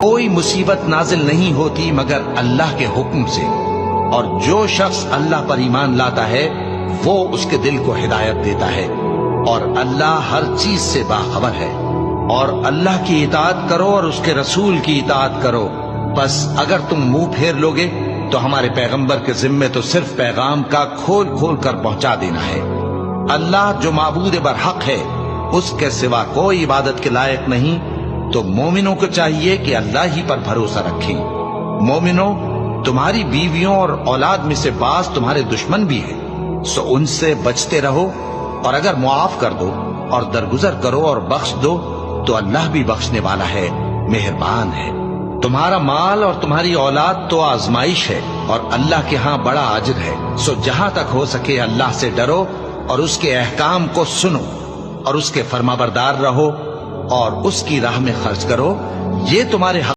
کوئی مصیبت نازل نہیں ہوتی مگر اللہ کے حکم سے، اور جو شخص اللہ پر ایمان لاتا ہے وہ اس کے دل کو ہدایت دیتا ہے، اور اللہ ہر چیز سے باخبر ہے۔ اور اللہ کی اطاعت کرو اور اس کے رسول کی اطاعت کرو، بس اگر تم منہ پھیر لوگے تو ہمارے پیغمبر کے ذمے تو صرف پیغام کا کھول کھول کر پہنچا دینا ہے۔ اللہ جو معبود برحق ہے، اس کے سوا کوئی عبادت کے لائق نہیں، تو مومنوں کو چاہیے کہ اللہ ہی پر بھروسہ رکھیں۔ مومنوں، تمہاری بیویوں اور اولاد میں سے بعض تمہارے دشمن بھی ہیں، سو ان سے بچتے رہو، اور اگر معاف کر دو اور درگزر کرو اور بخش دو تو اللہ بھی بخشنے والا ہے، مہربان ہے۔ تمہارا مال اور تمہاری اولاد تو آزمائش ہے، اور اللہ کے ہاں بڑا اجر ہے، سو جہاں تک ہو سکے اللہ سے ڈرو اور اس کے احکام کو سنو اور اس کے فرمانبردار رہو اور اس کی راہ میں خرچ کرو، یہ تمہارے حق